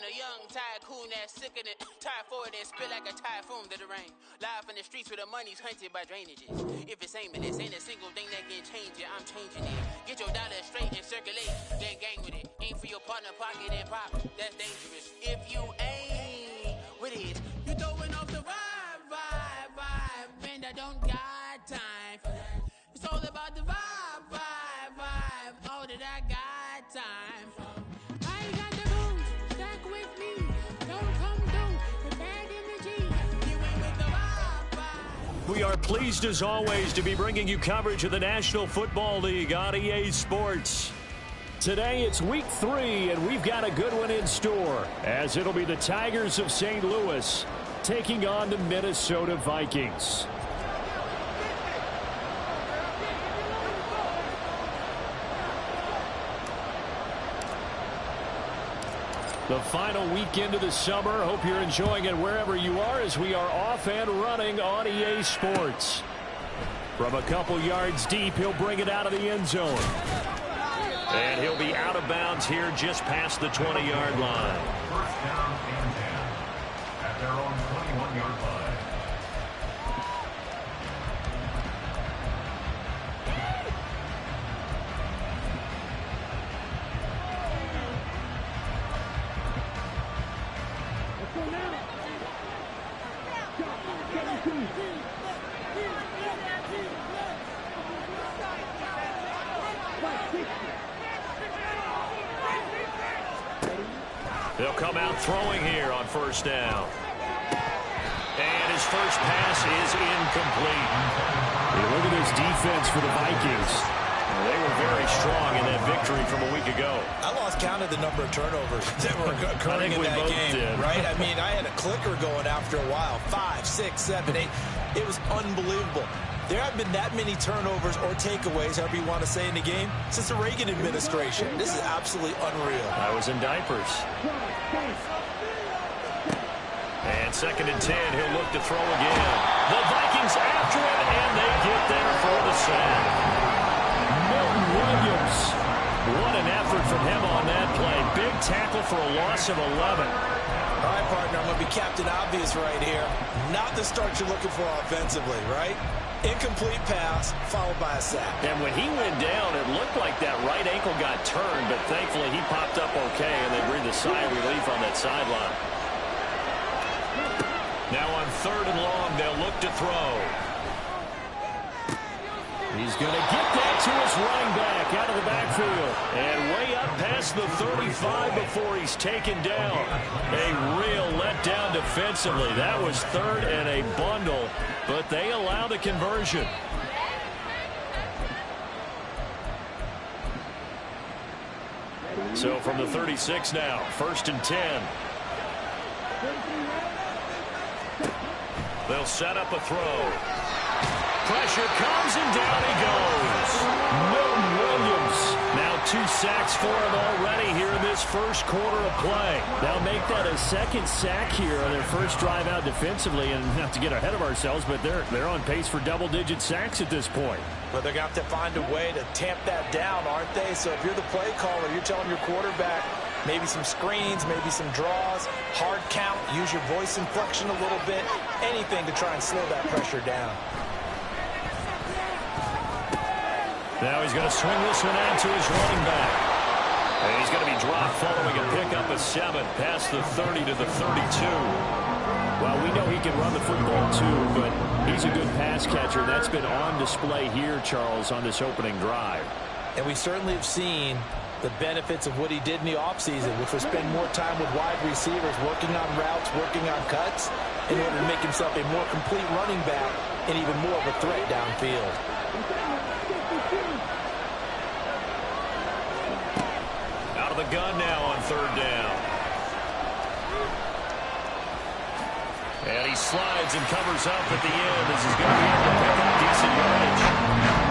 a young tycoon that's sick of it. Tired for it and spit like a typhoon to the rain. Live in the streets where the money's hunted by drainages. If it's aimless, ain't a single thing that can change it. I'm changing it. Get your dollar straight and circulate. Then gang with it. Aim for your partner, pocket and pop. That's dangerous. If you ain't with it, you throwing off the vibe. And I don't got time for that. It's all about the vibe. All that I got time for. I got the moves, stack with me. Don't come through with bad energy. You ain't with the vibe. We are pleased as always to be bringing you coverage of the National Football League on EA Sports. Today it's week 3 and we've got a good one in store as it'll be the Tigers of St. Louis taking on the Minnesota Vikings. The final weekend of the summer. Hope you're enjoying it wherever you are as we are off and running on EA Sports. From a couple yards deep, he'll bring it out of the end zone. And he'll be out of bounds here just past the 20-yard line. First down and 10 at their own 21-yard line. They'll come out throwing here on first down. And his first pass is incomplete. Hey, look at this defense for the Vikings. They were very strong in that victory from a week ago. I lost count of the number of turnovers that were occurring in that game, right? I mean, I had a clicker going after a while. 5, 6, 7, 8. It was unbelievable. There haven't been that many turnovers or takeaways, however you want to say, in the game since the Reagan administration. This is absolutely unreal. I was in diapers. And 2nd and 10, he'll look to throw again. The Vikings after it, and they get there for the sack. Milton Williams. What an effort from him on that play. Big tackle for a loss of 11. All right, partner, I'm going to be Captain Obvious right here. Not the start you're looking for offensively, right? Incomplete pass, followed by a sack. And when he went down, it looked like that right ankle got turned, but thankfully he popped up okay, and they breathed a sigh of relief on that sideline. Now on 3rd and long, they'll look to throw. He's going to get that to his running back out of the backfield. And way up past the 35 before he's taken down. A real letdown defensively. That was 3rd and a bundle, but they allow the conversion. So from the 36 now, 1st and 10. They'll set up a throw. Pressure comes, and down he goes. Milton Williams. Now 2 sacks for him already here in this first quarter of play. They'll make that a 2nd sack here on their first drive out defensively. And not to get ahead of ourselves, but they're on pace for double-digit sacks at this point. But they're going to have to find a way to tamp that down, aren't they? So if you're the play caller, you're telling your quarterback, maybe some screens, maybe some draws, hard count, use your voice inflection a little bit, anything to try and slow that pressure down. Now he's going to swing this one out to his running back. And he's going to be dropped following a pickup of 7 past the 30 to the 32. Well, we know he can run the football too, but he's a good pass catcher. That's been on display here, Charles, on this opening drive. And we certainly have seen the benefits of what he did in the offseason, which was spend more time with wide receivers, working on routes, working on cuts, in order to make himself a more complete running back and even more of a threat downfield. Out of the gun now on 3rd down. And he slides and covers up at the end as he's going to be able to pick up decent yardage.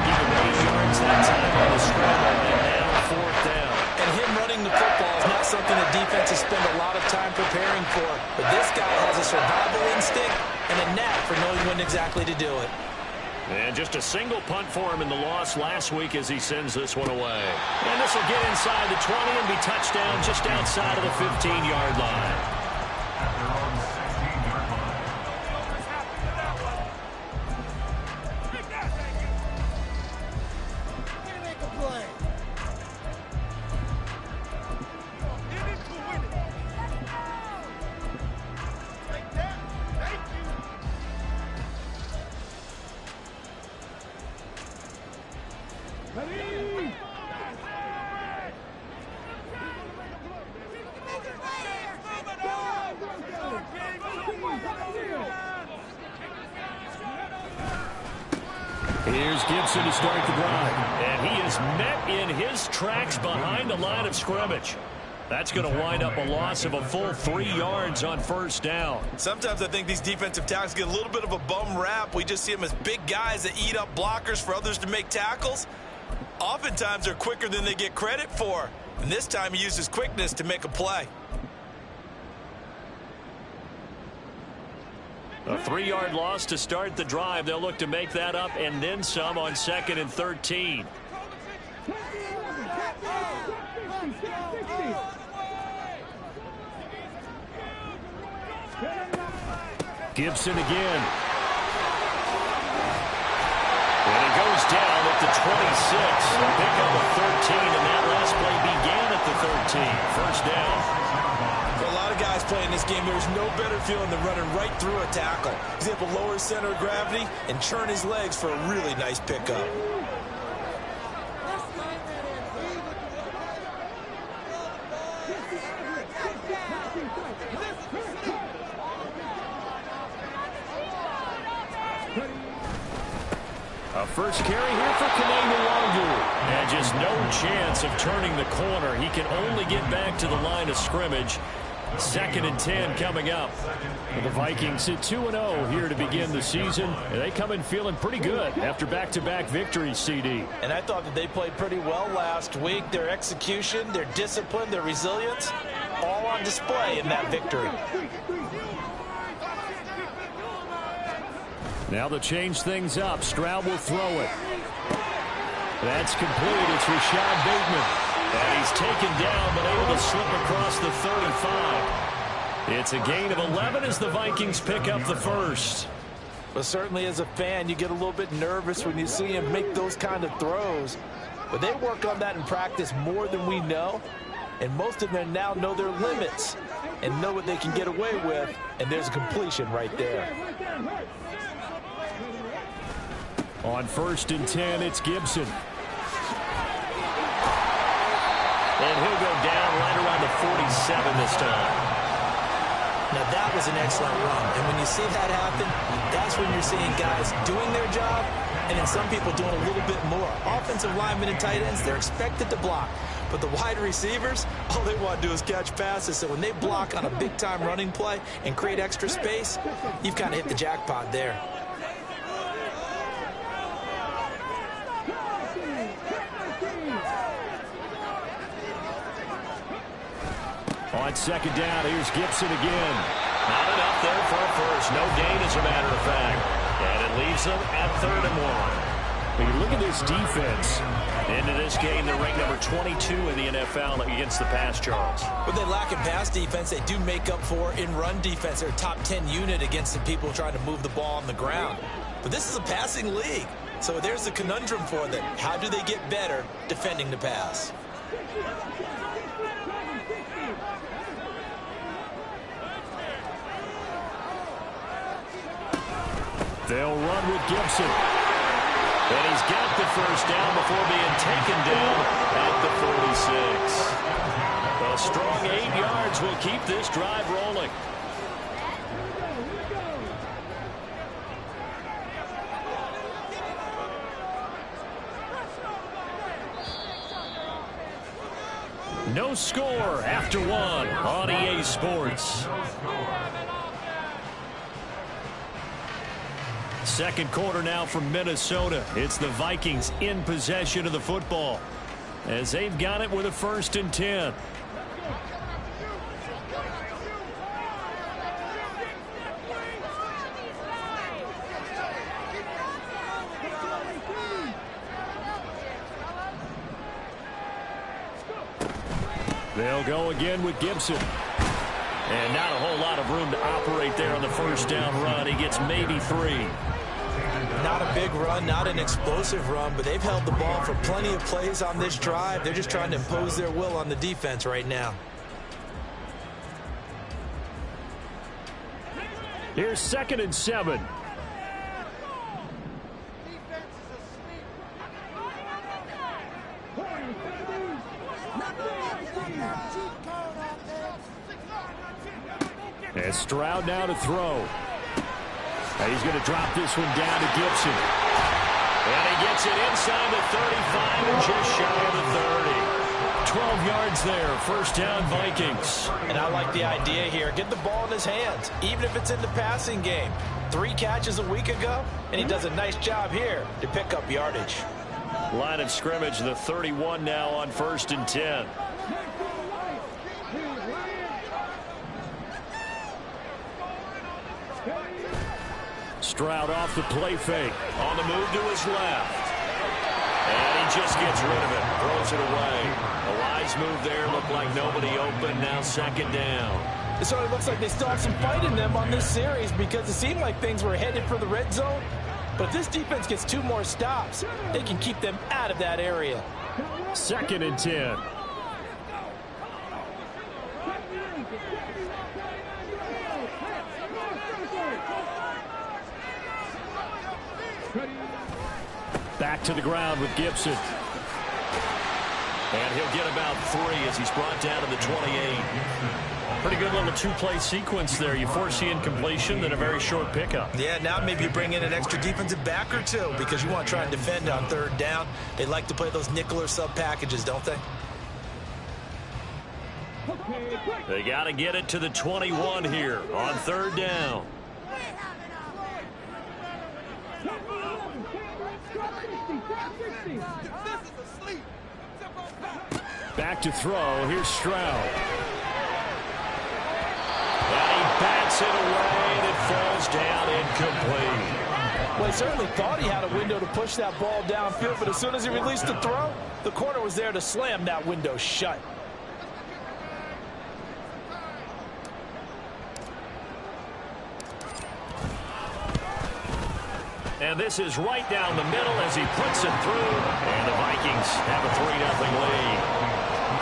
Even 8 yards that time on the scramble, and now 4th down. And him running the football is not something the defenses spend a lot of time preparing for. But this guy has a survival instinct and a knack for knowing when exactly to do it. And just a single punt for him in the loss last week as he sends this one away. And this will get inside the 20 and be touchdown just outside of the 15-yard line. At their own 16-yard line. Here's Gibson to start the drive. And he is met in his tracks behind the line of scrimmage. That's going to wind up a loss of a full 3 yards on first down. Sometimes I think these defensive tackles get a little bit of a bum rap. We just see them as big guys that eat up blockers for others to make tackles. Oftentimes they're quicker than they get credit for. And this time he uses quickness to make a play. A 3-yard loss to start the drive. They'll look to make that up and then some on 2nd and 13. Gibson again. And it goes down at the 26. A pick up of 13, and that last play began at the 13. First down. For a lot of guys playing this game, there's no better feeling than running right through a tackle. He's able to lower his center of gravity and churn his legs for a really nice pickup. A first carry here for Kananga. And just no chance of turning the corner. He can only get back to the line of scrimmage. 2nd and 10 coming up. The Vikings sit 2-0 here to begin the season. And they come in feeling pretty good after back-to-back victories, CD. And I thought that they played pretty well last week. Their execution, their discipline, their resilience, all on display in that victory. Now to change things up, Stroud will throw it. That's complete. It's Rashad Bateman. And he's taken down, but able to slip across the 35. It's a gain of 11 as the Vikings pick up the first. But certainly as a fan, you get a little bit nervous when you see him make those kind of throws. But they work on that in practice more than we know. And most of them now know their limits and know what they can get away with. And there's a completion right there. On 1st and 10, it's Gibson. And he'll go down right around the 47 this time. Now that was an excellent run. And when you see that happen, that's when you're seeing guys doing their job and then some people doing a little bit more. Offensive linemen and tight ends, they're expected to block. But the wide receivers, all they want to do is catch passes. So when they block on a big-time running play and create extra space, you've kind of hit the jackpot there. On 2nd down, here's Gibson again. Not enough there for a first. No gain, as a matter of fact. And it leaves them at 3rd and 1. When you look at this defense, into this game, they're ranked number 22 in the NFL against the pass, Charles. What they lack in pass defense, they do make up for in run defense. They're a top 10 unit against the people trying to move the ball on the ground. But this is a passing league. So there's the conundrum for them. How do they get better defending the pass? They'll run with Gibson. And he's got the first down before being taken down at the 46. A strong 8 yards will keep this drive rolling. No score after 1 on EA Sports. Second quarter now from Minnesota. It's the Vikings in possession of the football as they've got it with a 1st and 10. They'll go again with Gibson. And not a whole lot of room to operate there on the first down run. He gets maybe 3. Not a big run, not an explosive run, but they've held the ball for plenty of plays on this drive. They're just trying to impose their will on the defense right now. Here's 2nd and 7. And Stroud now to throw. And he's going to drop this one down to Gibson. And he gets it inside the 35 and just shy of the 30. 12 yards there, first down Vikings. And I like the idea here. Get the ball in his hands, even if it's in the passing game. 3 catches a week ago, and he does a nice job here to pick up yardage. Line of scrimmage, the 31 now on 1st and 10. Stroud off the play fake. On the move to his left. And he just gets rid of it. Throws it away. A wise move there. Looked like nobody open. Now 2nd down. It certainly looks like they still have some fight in them on this series because it seemed like things were headed for the red zone. But if this defense gets 2 more stops, they can keep them out of that area. 2nd and 10. Back to the ground with Gibson. And he'll get about 3 as he's brought down to the 28. Pretty good little 2-play sequence there. You force the incompletion, then a very short pickup. Yeah, now maybe you bring in an extra defensive back or 2 because you want to try and defend on 3rd down. They like to play those nickel or sub packages, don't they? They got to get it to the 21 here on 3rd down. Back to throw. Here's Stroud. And he bats it away, and it falls down incomplete. Well, he certainly thought he had a window to push that ball downfield, but as soon as he released the throw, the corner was there to slam that window shut. And this is right down the middle as he puts it through. And the Vikings have a 3-0 lead.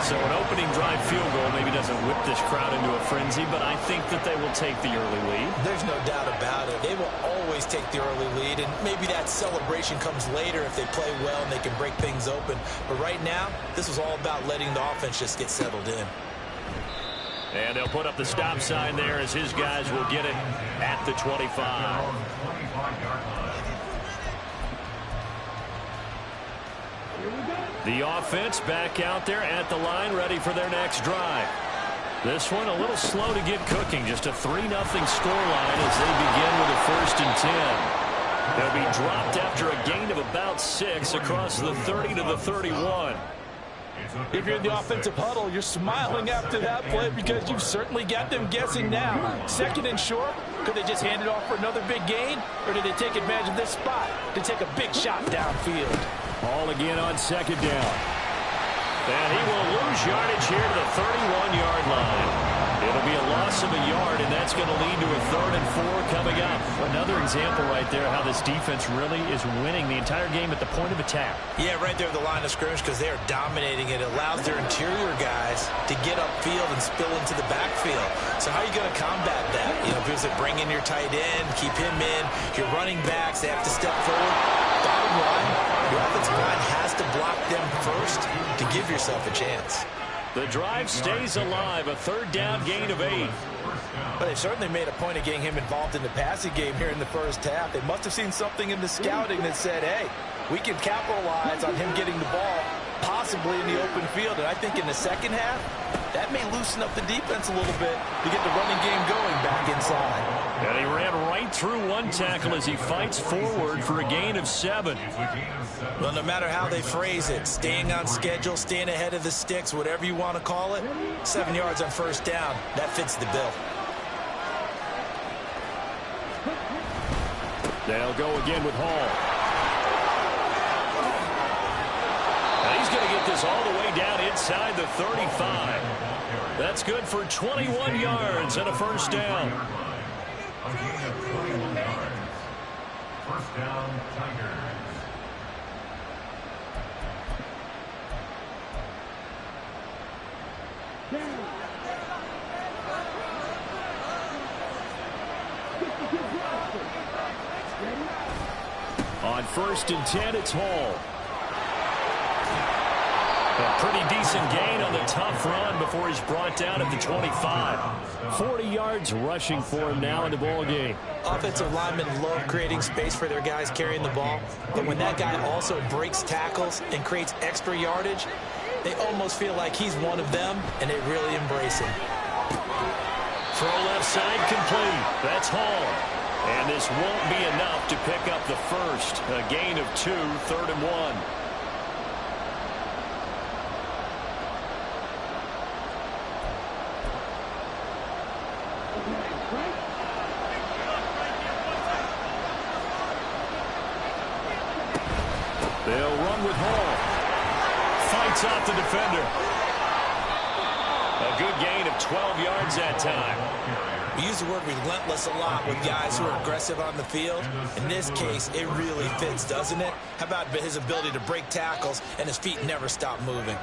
So an opening drive field goal maybe doesn't whip this crowd into a frenzy, but I think that they will take the early lead. There's no doubt about it. They will always take the early lead, and maybe that celebration comes later if they play well and they can break things open. But right now, this is all about letting the offense just get settled in. And they'll put up the stop sign there as his guys will get it at the 25. The offense back out there at the line, ready for their next drive. This one a little slow to get cooking. Just a 3-0 scoreline as they begin with a 1st and 10. They'll be dropped after a gain of about 6 across the 30 to the 31. If you're in the offensive huddle, you're smiling after that play because you've certainly got them guessing now. 2nd and short, could they just hand it off for another big gain? Or did they take advantage of this spot to take a big shot downfield? Ball again on 2nd down. And he will lose yardage here to the 31-yard line. It'll be a loss of a yard, and that's going to lead to a 3rd and 4 coming up. Another example right there how this defense really is winning the entire game at the point of attack. Yeah, right there at the line of scrimmage because they are dominating it. It allows their interior guys to get upfield and spill into the backfield. So how are you going to combat that? You know, if you bring in your tight end, keep him in, your running backs, they have to step forward. Bottom line, your offensive line has to block them first to give yourself a chance. The drive stays alive, a 3rd down gain of 8. But they certainly made a point of getting him involved in the passing game here in the first half. They must have seen something in the scouting that said, hey, we can capitalize on him getting the ball possibly in the open field. And I think in the second half, that may loosen up the defense a little bit to get the running game going back inside. And he ran right through one tackle as he fights forward for a gain of 7. Well, no matter how they phrase it, staying on schedule, staying ahead of the sticks, whatever you want to call it, 7 yards on 1st down, that fits the bill. They'll go again with Hall. And he's going to get this all the way down inside the 35. That's good for 21 yards and a first down. A gain of 21 yards. First down, Tigers. On 1st and 10, it's Hall. A pretty decent gain on the tough run before he's brought down at the 25. 40 yards rushing for him now in the ball game. Offensive linemen love creating space for their guys carrying the ball, but when that guy also breaks tackles and creates extra yardage, they almost feel like he's one of them, and they really embrace him. Throw left side complete. That's Hall. And this won't be enough to pick up the first. A gain of 2, 3rd and 1. They'll run with Hall. Fights off the defender. A good gain of 12 yards that time. We use the word relentless a lot with guys who are aggressive on the field. In this case, it really fits, doesn't it? How about his ability to break tackles and his feet never stop moving?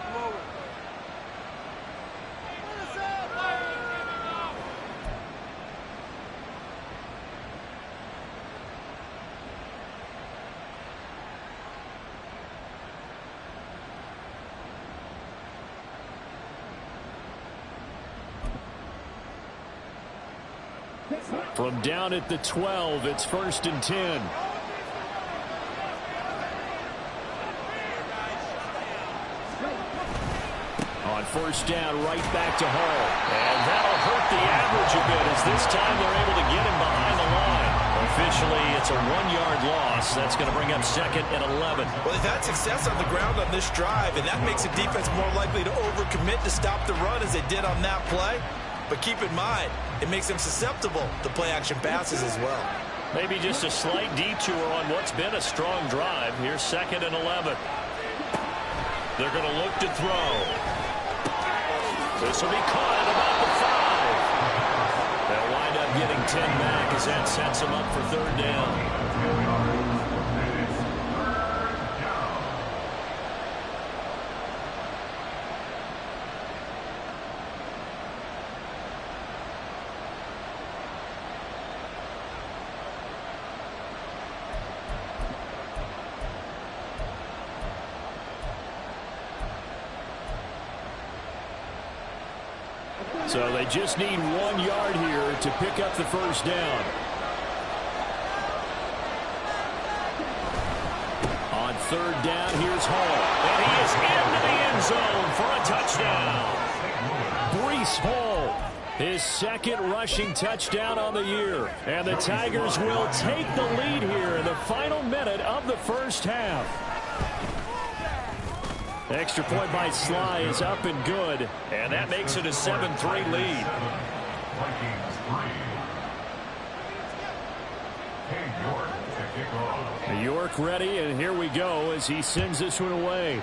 From down at the 12, it's 1st and 10. On 1st down, right back to Hall. And that'll hurt the average a bit as this time they're able to get him behind the line. Officially, it's a 1-yard loss. That's going to bring up 2nd and 11. Well, they've had success on the ground on this drive, and that makes the defense more likely to overcommit to stop the run as they did on that play. But keep in mind, it makes them susceptible to play-action passes as well. Maybe just a slight detour on what's been a strong drive. Here's 2nd and 11. They're going to look to throw. This will be caught at about the 5. They'll wind up getting 10 back as that sets them up for 3rd down. So they just need 1 yard here to pick up the first down. On 3rd down, here's Hall. And he is into the end zone for a touchdown. Breece Hall, his 2nd rushing touchdown on the year. And the Tigers will take the lead here in the final minute of the first half. Extra point by Sly is up and good, and that makes it a 7-3 lead. York ready, and here we go as he sends this one away.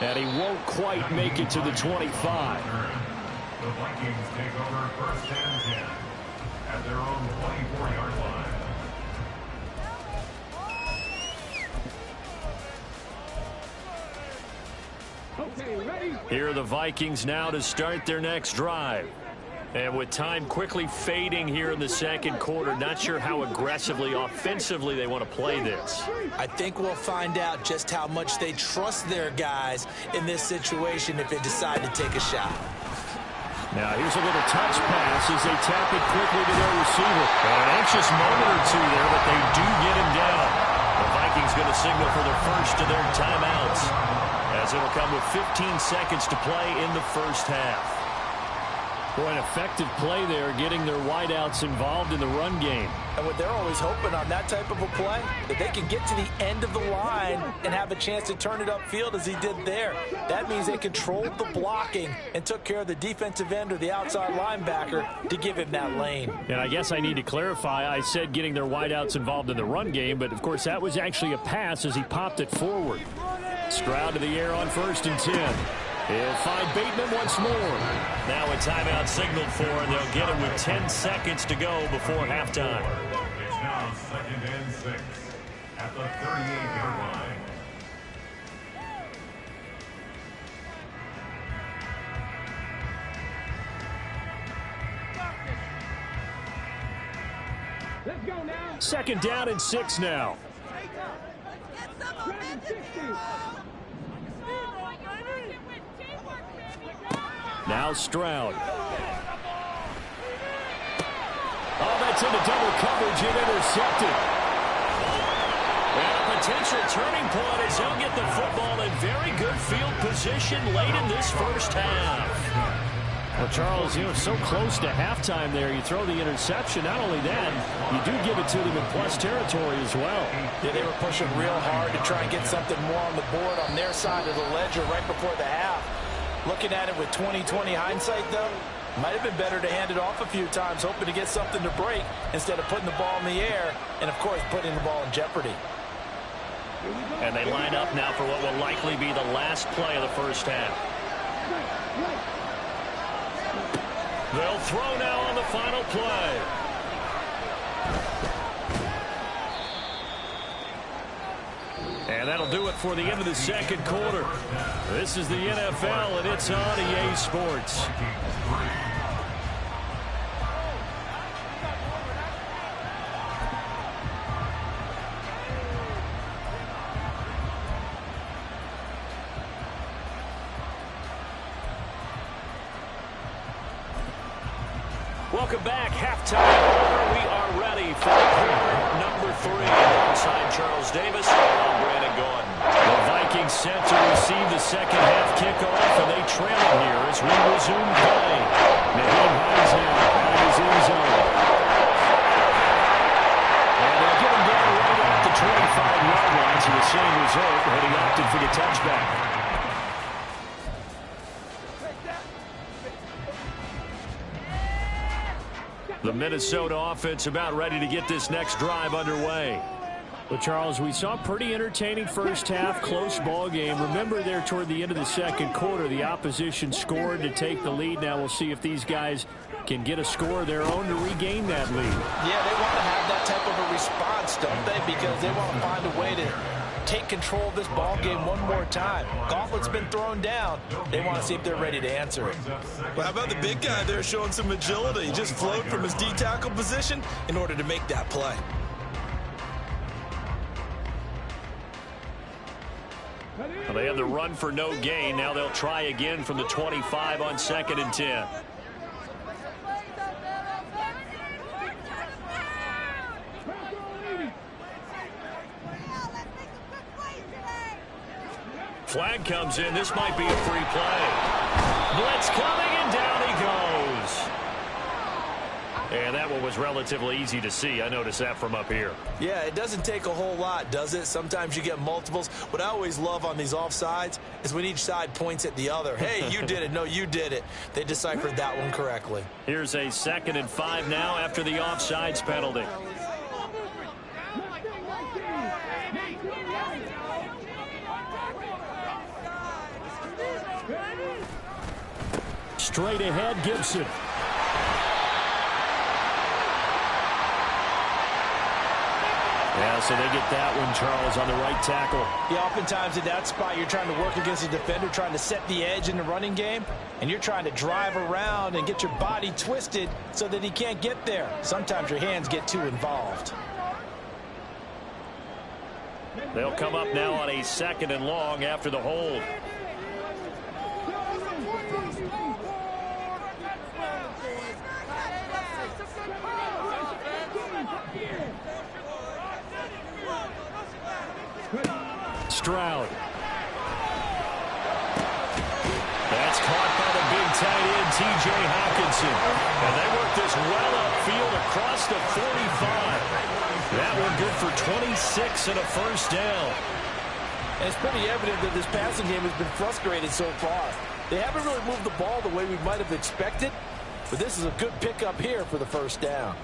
And he won't quite make it to the 25. The Vikings take over 1st and 10. At their own 24-yard line. Okay, ready? Here are the Vikings now to start their next drive. And with time quickly fading here in the 2nd quarter, not sure how aggressively, offensively they want to play this. I think we'll find out just how much they trust their guys in this situation if they decide to take a shot. Now here's a little touch pass as they tap it quickly to their receiver. And an anxious moment or two there, but they do get him down. The Vikings going to signal for the first of their timeouts, as it'll come with 15 seconds to play in the first half. Boy, an effective play there, getting their wideouts involved in the run game. And what they're always hoping on that type of a play, that they can get to the end of the line and have a chance to turn it upfield as he did there. That means they controlled the blocking and took care of the defensive end or the outside linebacker to give him that lane. And I guess I need to clarify, I said getting their wideouts involved in the run game, but of course that was actually a pass as he popped it forward. Stroud to the air on 1st and 10. He'll find Bateman once more. Now a timeout signaled for, and they'll get it with 10 seconds to go before halftime. It's now 2nd and 6 at the 38-yard line. Let's go now. 2nd down and 6 now. Now Stroud. Oh, that's into double coverage and intercepted. And a potential turning point as they'll get the football in very good field position late in this first half. Well, Charles, so close to halftime there. You throw the interception. Not only that, you do give it to them in plus territory as well. Yeah, they were pushing real hard to try and get something more on the board on their side of the ledger right before the half. Looking at it with 20/20 hindsight, though, might have been better to hand it off a few times, hoping to get something to break instead of putting the ball in the air and, of course, putting the ball in jeopardy. And they line up now for what will likely be the last play of the first half. They'll throw now on the final play. And that'll do it for the end of the second quarter. This is the NFL, and it's on EA Sports. Welcome back. Halftime. We are ready for quarter number 3. Alongside Charles Davis, I'm Brandon Gordon. The Vikings set to receive the second half kickoff, and they trail it here as we resume play. Naheem Hines out of his end zone. And they'll get him down right at the 25-yard line, so the same result, but he opted for the touchback. The Minnesota offense about ready to get this next drive underway. Well, Charles, we saw a pretty entertaining first half, close ball game. Remember there toward the end of the second quarter, the opposition scored to take the lead. Now we'll see if these guys can get a score of their own to regain that lead. Yeah, they want to have that type of a response, don't they? Because they want to find a way to take control of this ball game one more time. Gauntlet's been thrown down. They want to see if they're ready to answer it. Well, how about the big guy there showing some agility? He just flowed from his D-tackle position in order to make that play. Well, they had the run for no gain. Now they'll try again from the 25 on 2nd and 10. Flag comes in. This might be a free play. Blitz coming, and down he goes. And that one was relatively easy to see. I noticed that from up here. Yeah, it doesn't take a whole lot, does it? Sometimes you get multiples. What I always love on these offsides is when each side points at the other. Hey, you did it. No, you did it. They deciphered that one correctly. Here's a 2nd and 5 now after the offsides penalty. Straight ahead, Gibson. Yeah, so they get that one, Charles, on the right tackle. Yeah, oftentimes in that spot, you're trying to work against a defender, trying to set the edge in the running game, and you're trying to drive around and get your body twisted so that he can't get there. Sometimes your hands get too involved. They'll come up now on a 2nd and long after the hold. Stroud. That's caught by the big tight end, T.J. Hawkins. Gibson. And they work this well upfield across the 45. That one good for 26 and a first down. And it's pretty evident that this passing game has been frustrated so far. They haven't really moved the ball the way we might have expected, but this is a good pickup here for the first down.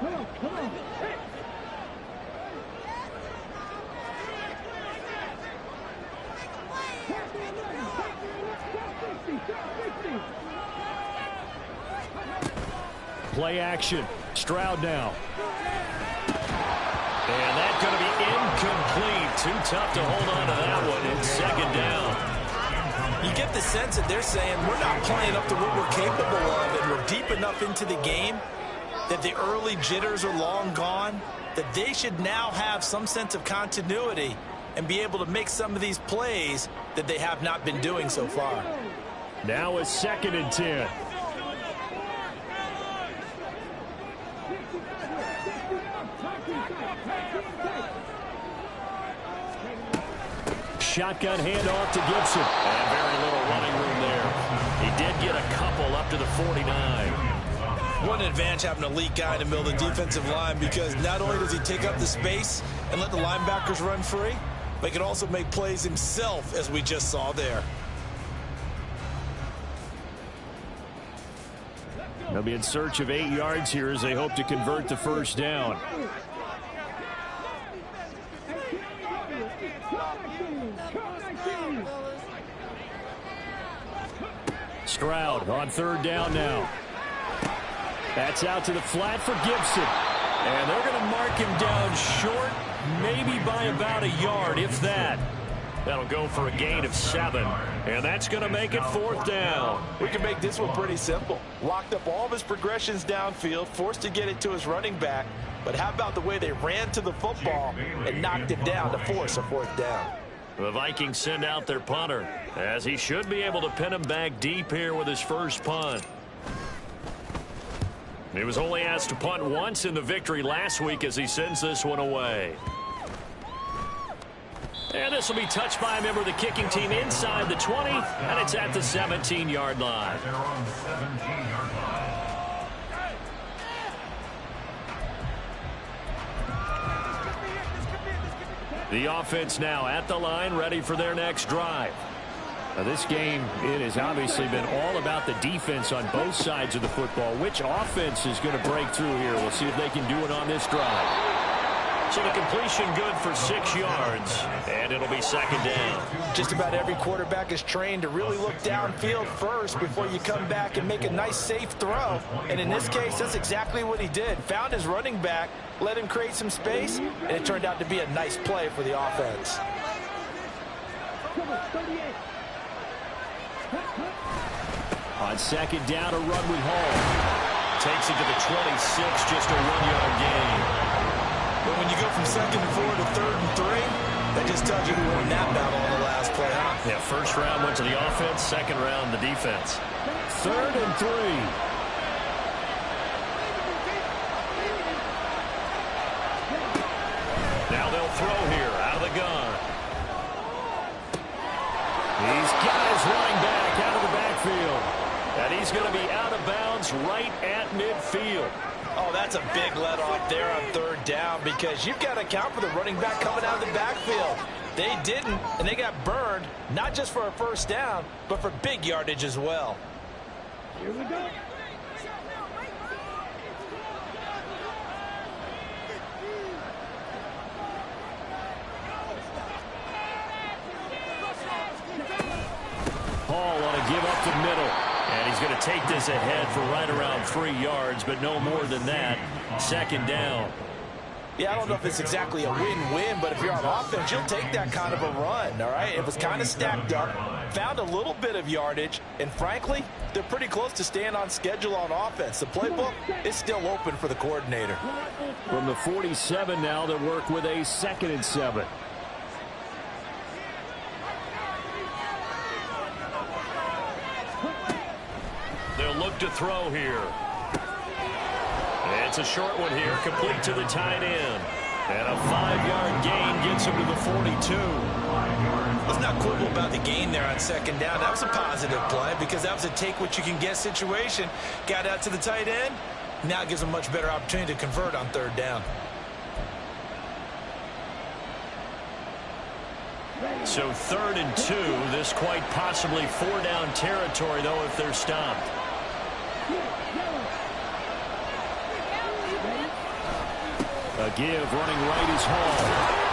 Come on. Play action. Stroud now. And that's going to be incomplete. Too tough to hold on to that one in second down. You get the sense that they're saying we're not playing up to what we're capable of, and we're deep enough into the game that the early jitters are long gone, that they should now have some sense of continuity and be able to make some of these plays that they have not been doing so far. Now it's 2nd and 10. Shotgun handoff to Gibson. And very little running room there. He did get a couple up to the 49. What an advantage having an elite guy in the middle of the defensive line, because not only does he take up the space and let the linebackers run free, but he can also make plays himself, as we just saw there. They'll be in search of 8 yards here as they hope to convert the first down. Stroud on 3rd down now. That's out to the flat for Gibson. And they're going to mark him down short, maybe by about a yard, if that. That'll go for a gain of 7. And that's going to make it 4th down. We can make this one pretty simple. Locked up all of his progressions downfield, forced to get it to his running back. But how about the way they ran to the football and knocked him down to force a 4th down? The Vikings send out their punter, as he should be able to pin him back deep here with his first punt. He was only asked to punt once in the victory last week as he sends this one away. And this will be touched by a member of the kicking team inside the 20, and it's at the 17-yard line. They're on the 17-yard line. The offense now at the line, ready for their next drive. Now this game, it has obviously been all about the defense on both sides of the football. Which offense is going to break through here? We'll see if they can do it on this drive. So the completion good for 6 yards, and it'll be 2nd down. Just about every quarterback is trained to really look downfield first before you come back and make a nice, safe throw. And in this case, that's exactly what he did. Found his running back, let him create some space, and it turned out to be a nice play for the offense. On 2nd down, a run with Hall. Takes it to the 26, just a 1-yard gain. But when you go from 2nd and 4 to 3rd and 3, that just tells you who won that battle on the last play, huh? Yeah, first round went to the offense, 2nd round the defense. 3rd and 3. Now they'll throw here out of the gun. He's got his running back out of the backfield. And he's going to be out of bounds right at midfield. Oh, that's a big let-off there on 3rd down, because you've got to account for the running back coming out of the backfield. They didn't, and they got burned, not just for a first down, but for big yardage as well. Here we go. Hall want to give up the middle. And he's going to take this ahead for right around 3 yards, but no more than that. 2nd down. Yeah, I don't know if it's exactly a win-win, but if you're on offense, you'll take that kind of a run, all right? It was kind of stacked up, found a little bit of yardage, and frankly, they're pretty close to staying on schedule on offense. The playbook is still open for the coordinator. From the 47 now, they work with a 2nd and 7. They'll look to throw here. It's a short one here, complete to the tight end. And a 5-yard gain gets him to the 42. Let's not quibble about the gain there on second down. That was a positive play because that was a take-what-you-can-get situation. Got out to the tight end. Now it gives him a much better opportunity to convert on third down. So 3rd and 2. This quite possibly 4-down territory, though, if they're stopped. A give running right is Hall.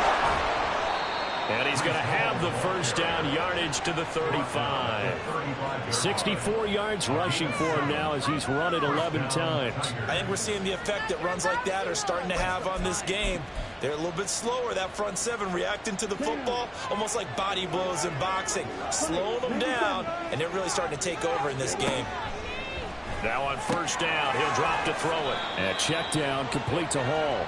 And he's going to have the first down, yardage to the 35. 64 yards rushing for him now as he's run it 11 times. I think we're seeing the effect that runs like that are starting to have on this game. They're a little bit slower, that front seven, reacting to the football, almost like body blows in boxing, slowing them down, and they're really starting to take over in this game. Now on first down, he'll drop to throw it. And check down, complete to Hall.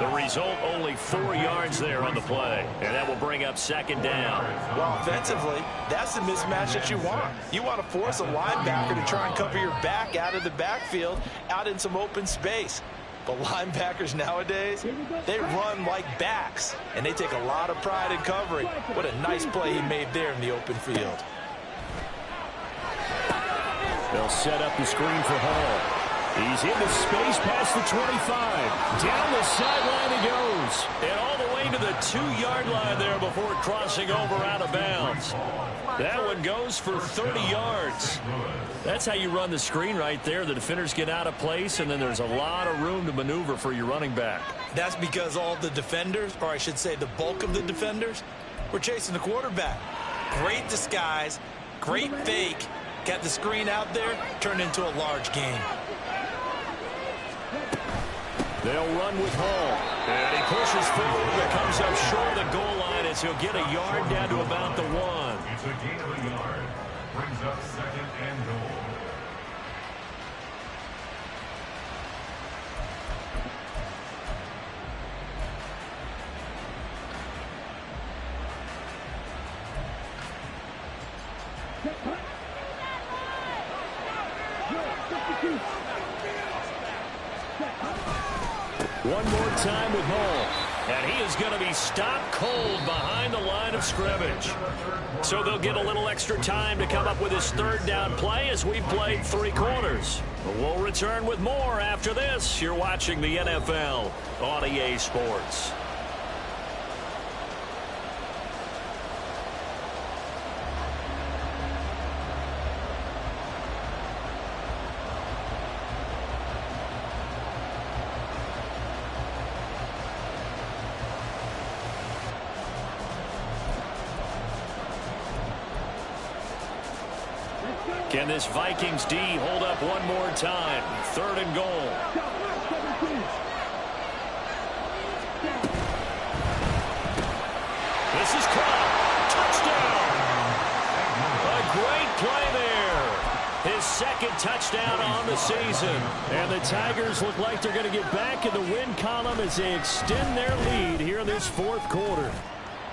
The result, only 4 yards there on the play. And that will bring up second down. Well, offensively, that's the mismatch that you want. You want to force a linebacker to try and cover your back out of the backfield, out in some open space. But linebackers nowadays, they run like backs, and they take a lot of pride in covering. What a nice play he made there in the open field. They'll set up the screen for Hall. He's into space past the 25. Down the sideline he goes. And all the way to the 2-yard line there before crossing over out of bounds. That one goes for 30 yards. That's how you run the screen right there. The defenders get out of place, and then there's a lot of room to maneuver for your running back. That's because all the defenders, or I should say the bulk of the defenders, were chasing the quarterback. Great disguise, great fake. Got the screen out there, turned into a large gain. They'll run with Hall. And he pushes forward, but comes up short of the goal line as he'll get a yard down to about the 1. It's a gain of a yard. Brings up second and goal. One more time with Hall. And he is going to be stopped cold behind the line of scrimmage. So they'll get a little extra time to come up with his third down play as we played 3 quarters. We'll return with more after this. You're watching the NFL on EA Sports. Can this Vikings D hold up one more time? 3rd and goal. This is caught. Touchdown. A great play there. His 2nd touchdown on the season. And the Tigers look like they're going to get back in the win column as they extend their lead here in this 4th quarter.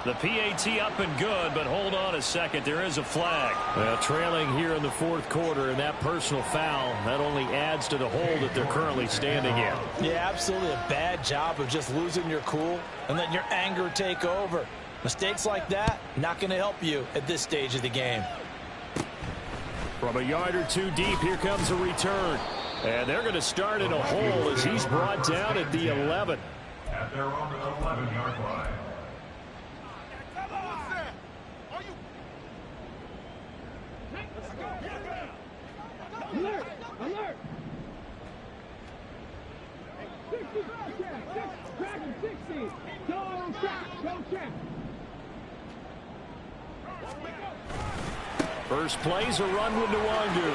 The PAT up and good, but hold on a second. There is a flag. Well, trailing here in the 4th quarter, and that personal foul, that only adds to the hole that they're currently standing in. Yeah, absolutely a bad job of just losing your cool and letting your anger take over. Mistakes like that, not going to help you at this stage of the game. From a yard or 2 deep, here comes a return. And they're going to start in a hole as he's brought down at the 11. At their own 11-yard line. Alert! Alert! 60! Dragon 60! Don't check! Don't check! First plays a run with Nwangu.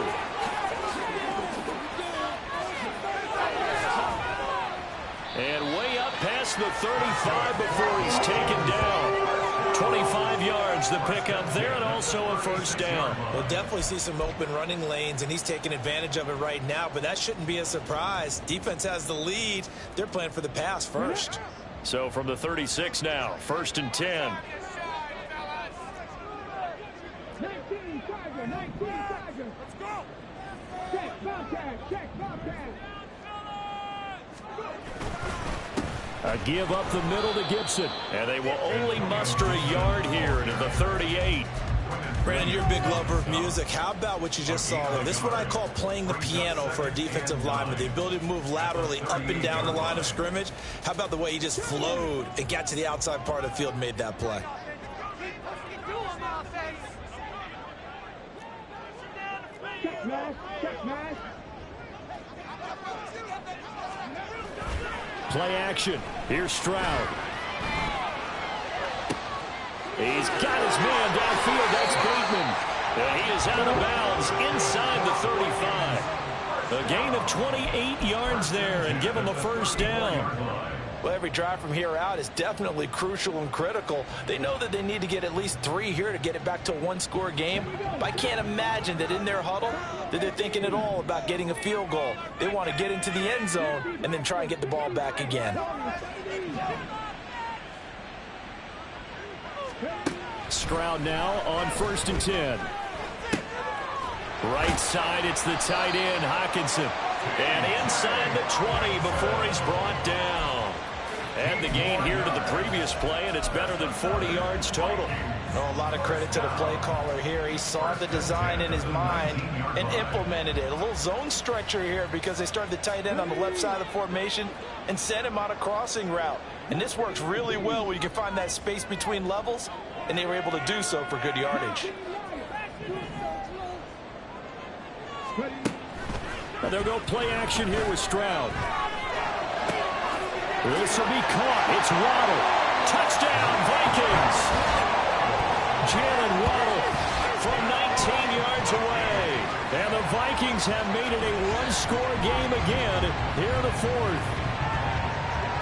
And way up past the 35 before he's taken down. 25 yards the pickup there, and also a first down. We'll definitely see some open running lanes, and he's taking advantage of it right now, but that shouldn't be a surprise. Defense has the lead. They're playing for the pass first. So from the 36 now, 1st and 10. 19 Tiger! 19 Tiger! Let's go! Check, Bobcat! Check, Bobcat! A give up the middle to Gibson. And they will only muster a yard here into the 38. Brandon, you're a big lover of music. How about what you just saw there? This is what I call playing the piano for a defensive lineman. The ability to move laterally up and down the line of scrimmage. How about the way he just flowed and got to the outside part of the field and made that play? Check mash, check mash. Play action. Here's Stroud. He's got his man downfield. That's Bateman. And he is out of bounds inside the 35. A gain of 28 yards there and give him a first down. Well, every drive from here out is definitely crucial and critical. They know that they need to get at least 3 here to get it back to a one-score game. But I can't imagine that in their huddle that they're thinking at all about getting a field goal. They want to get into the end zone and then try and get the ball back again. Stroud now on 1st and 10. Right side, it's the tight end, Hockenson. And inside the 20 before he's brought down. And the gain here to the previous play, and it's better than 40 yards total. Oh, a lot of credit to the play caller here. He saw the design in his mind and implemented it. A little zone stretcher here because they started the tight end on the left side of the formation and sent him on a crossing route. And this works really well when you can find that space between levels, and they were able to do so for good yardage. They'll go play action here with Stroud. This will be caught. It's Waddle. Touchdown, Vikings. Jalen Waddle from 19 yards away. And the Vikings have made it a one-score game again here in the 4th.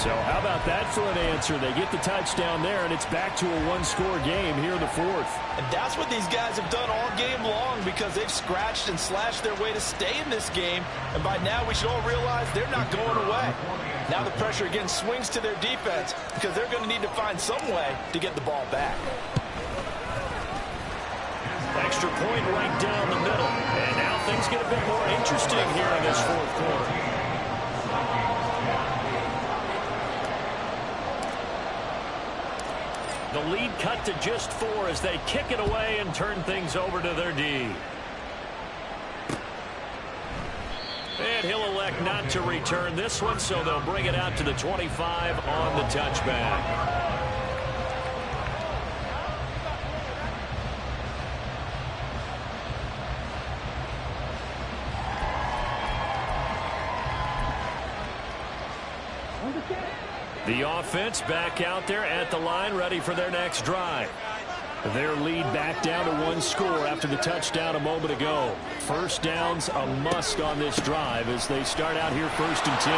So how about that for an answer? They get the touchdown there, and it's back to a one-score game here in the 4th. And that's what these guys have done all game long because they've scratched and slashed their way to stay in this game. And by now, we should all realize they're not going away. Now the pressure again swings to their defense because they're going to need to find some way to get the ball back. Extra point right down the middle. And now things get a bit more interesting here in this 4th quarter. The lead cut to just 4 as they kick it away and turn things over to their D. And he'll elect not to return this one, so they'll bring it out to the 25 on the touchback. The offense back out there at the line, ready for their next drive. Their lead back down to 1 score after the touchdown a moment ago. First down's a must on this drive as they start out here 1st and 10.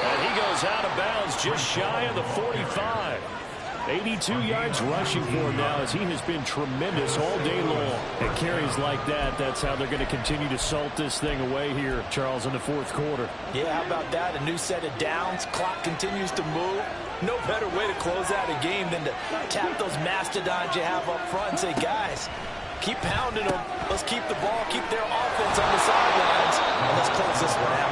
And he goes out of bounds just shy of the 45. 82 yards rushing for him now as he has been tremendous all day long. At carries like that, that's how they're going to continue to salt this thing away here, Charles, in the 4th quarter. Yeah, how about that? A new set of downs. Clock continues to move. No better way to close out a game than to tap those mastodons you have up front and say, guys, keep pounding them. Let's keep the ball, keep their offense on the sidelines, and let's close this one out.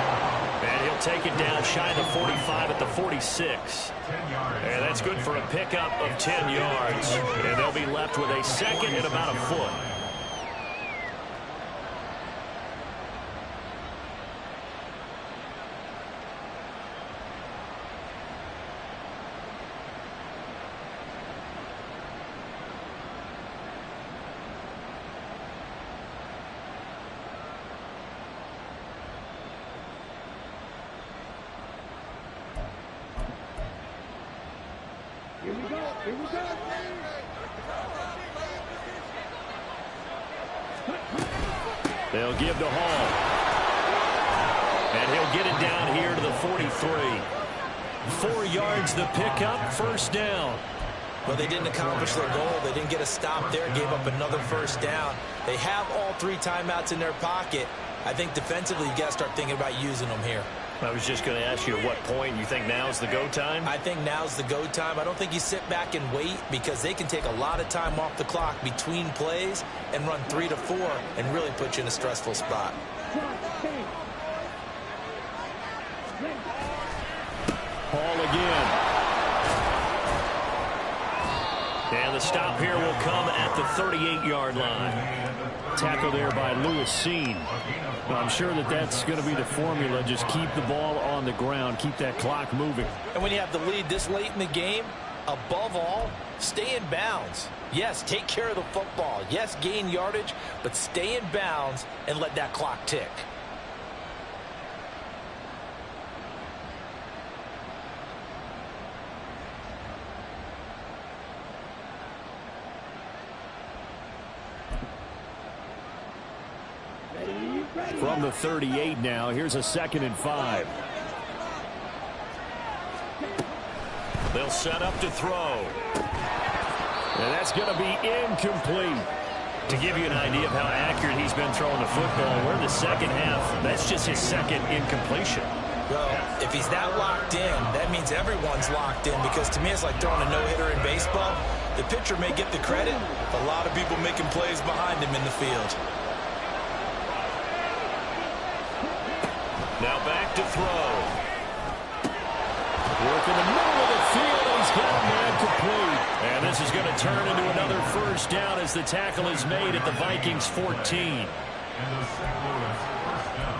And he'll take it down shy of the 45 at the 46. And that's good for a pickup of 10 yards. And they'll be left with a second and about a foot. Here we go. Here we go. They'll give to Hall. And he'll get it down here to the 43. 4 yards the pickup, first down. Well, they didn't accomplish their goal. They didn't get a stop there, gave up another first down. They have all 3 timeouts in their pocket. I think defensively you got to start thinking about using them here. I was just going to ask you at what point you think now's the go time? I think now's the go time. I don't think you sit back and wait because they can take a lot of time off the clock between plays and run 3 to 4 and really put you in a stressful spot. Ball again. And the stop here will come at the 38-yard line. Tackle there by Lewis Seen. I'm sure that that's going to be the formula. Just keep the ball on the ground. Keep that clock moving. And when you have the lead this late in the game, above all, stay in bounds. Yes, take care of the football. Yes, gain yardage, but stay in bounds and let that clock tick. From the 38 now, here's a 2nd and 5. They'll set up to throw. And that's going to be incomplete. To give you an idea of how accurate he's been throwing the football, we're in the second half. That's just his 2nd incompletion. Well, if he's that locked in, that means everyone's locked in, because to me it's like throwing a no-hitter in baseball. The pitcher may get the credit, but a lot of people making plays behind him in the field. Now back to throw. Work in the middle of the field, and he's got a man complete. And this is going to turn into another first down as the tackle is made at the Vikings 14. And the St. Louis first down.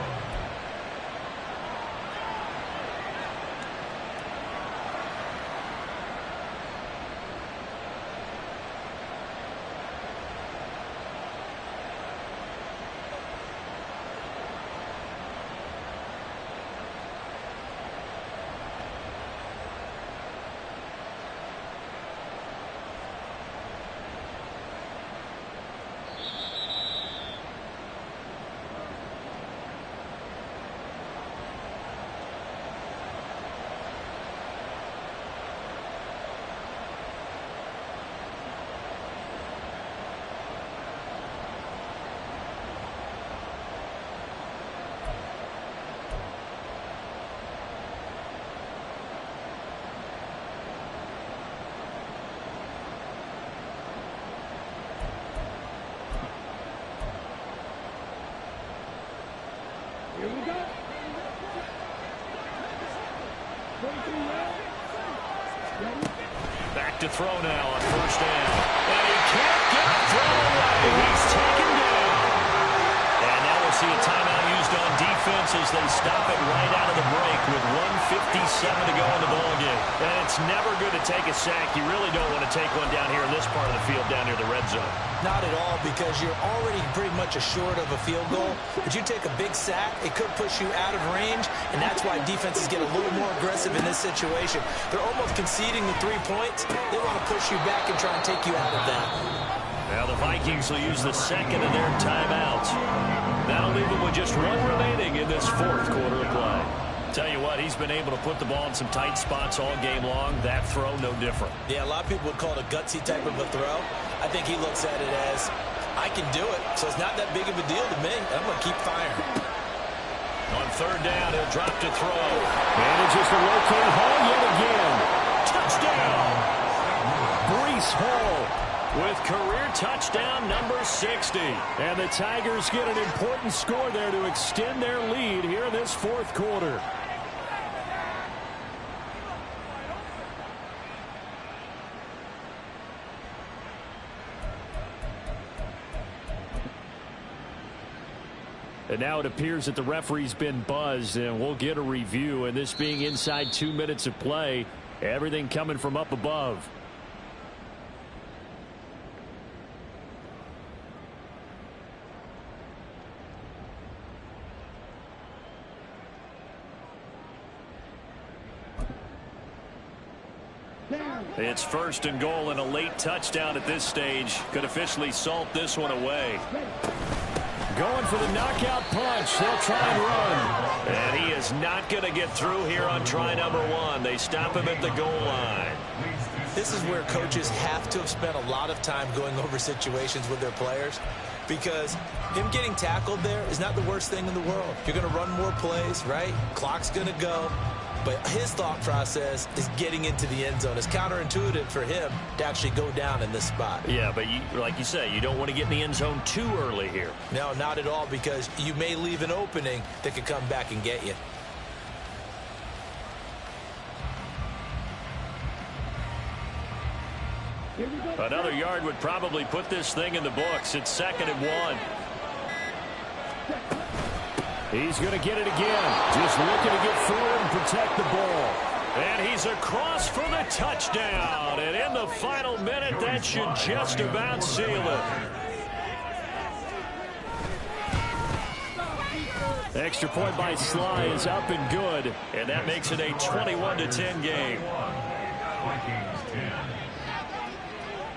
Here we go. Back to throw now on first down. And he can't get it thrown away. He's taken down. And now we'll see a timeout used on defense as they stop it right out of the break with 1:57 to go in the ballgame. And it's never good to take a sack. You really don't want to take one down here in this part of the field down near the red zone. Not at all, because you're already pretty much assured of a field goal. But you take a big sack, it could push you out of range, and that's why defenses get a little more aggressive in this situation. They're almost conceding the 3 points. They want to push you back and try and take you out of that. Now the Vikings will use the second of their timeouts. That'll leave them with just one remaining in this fourth quarter of play. Tell you what, he's been able to put the ball in some tight spots all game long. That throw, no different. Yeah, a lot of people would call it a gutsy type of a throw. I think he looks at it as, I can do it, so it's not that big of a deal to me. I'm going to keep firing. On third down, he'll drop to throw. Manages to locate Hall yet again. Touchdown! Breece Hall with career touchdown number 60. And the Tigers get an important score there to extend their lead here in this fourth quarter. And now it appears that the referee's been buzzed, and we'll get a review. And this being inside 2 minutes of play, everything coming from up above. It's first and goal, and a late touchdown at this stage could officially salt this one away. Going for the knockout punch. They'll try and run. And he is not going to get through here on try number one. They stop him at the goal line. This is where coaches have to have spent a lot of time going over situations with their players, because him getting tackled there is not the worst thing in the world. You're going to run more plays, right? Clock's going to go. But his thought process is getting into the end zone. It's counterintuitive for him to actually go down in this spot. Yeah, but like you say, you don't want to get in the end zone too early here. No, not at all, because you may leave an opening that could come back and get you. Another yard would probably put this thing in the books. It's 2nd and 1. He's going to get it again. Just looking to get forward and protect the ball. And he's across for the touchdown. And in the final minute, that should just about seal it. Extra point by Sly is up and good. And that makes it a 21-10 game.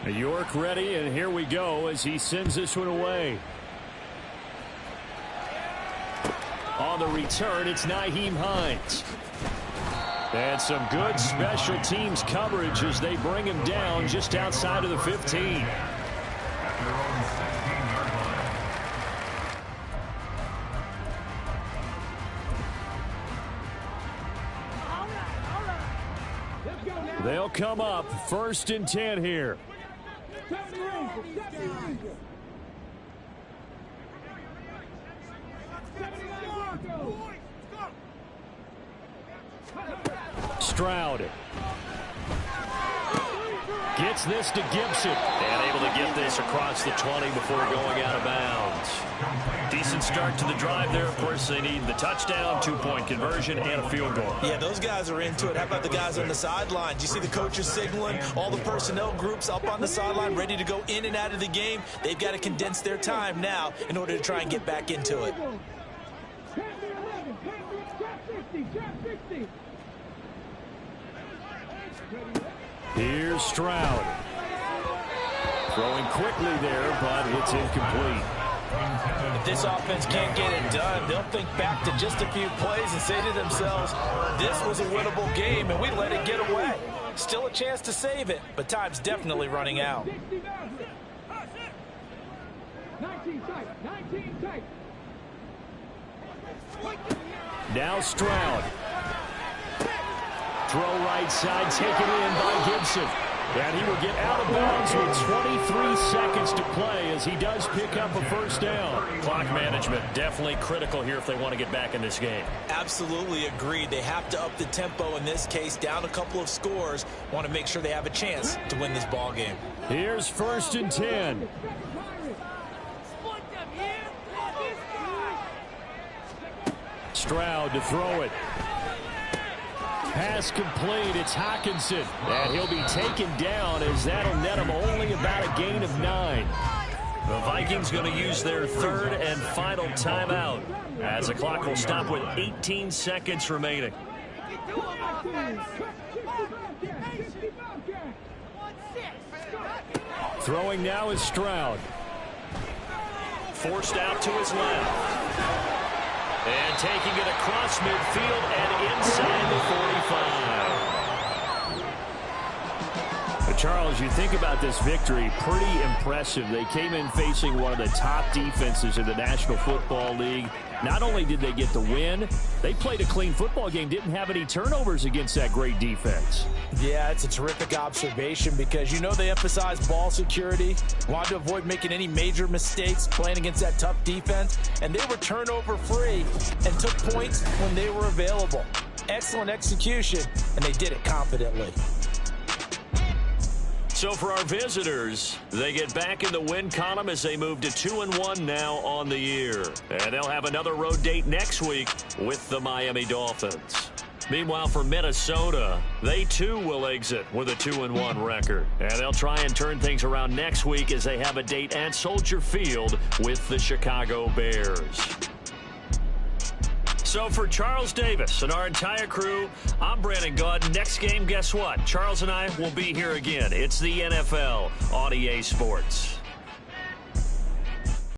York ready, and here we go as he sends this one away. On the return, it's Nyheim Hines. And some good special teams coverage as they bring him down just outside of the 15. They'll come up 1st and 10 here. Stroud gets this to Gibson and able to get this across the 20 before going out of bounds. Decent start to the drive there. Of course, they need the touchdown, 2-point conversion, and a field goal. Yeah, those guys are into it. How about the guys on the sideline? Do you see the coaches signaling? All the personnel groups up on the sideline ready to go in and out of the game. They've got to condense their time now in order to try and get back into it. Here's Stroud. Throwing quickly there, but it's incomplete. If this offense can't get it done, they'll think back to just a few plays and say to themselves, this was a winnable game and we let it get away. Still a chance to save it, but time's definitely running out. 19 tight. Now Stroud. Throw right side, taken in by Gibson. And he will get out of bounds with 23 seconds to play as he does pick up a 1st down. Clock management definitely critical here if they want to get back in this game. Absolutely agreed. They have to up the tempo in this case, down a couple of scores. Want to make sure they have a chance to win this ball game. Here's 1st and 10. Stroud to throw it. Pass complete. It's Hockenson. And he'll be taken down as that'll net him only about a gain of 9. The Vikings going to use their 3rd and final timeout as the clock will stop with 18 seconds remaining. Throwing now is Stroud. Forced out to his left. And taking it across midfield and inside the 45. But Charles, you think about this victory, pretty impressive. They came in facing one of the top defenses in the National Football League. Not only did they get the win, they played a clean football game, didn't have any turnovers against that great defense. Yeah, it's a terrific observation because you know they emphasize ball security, wanted to avoid making any major mistakes playing against that tough defense, and they were turnover free and took points when they were available. Excellent execution, and they did it confidently. So for our visitors, they get back in the win column as they move to 2-1 now on the year. And they'll have another road date next week with the Miami Dolphins. Meanwhile, for Minnesota, they too will exit with a 2-1 record. And they'll try and turn things around next week as they have a date at Soldier Field with the Chicago Bears. So for Charles Davis and our entire crew, I'm Brandon Gaudin. Next game, guess what? Charles and I will be here again. It's the NFL on EA Sports.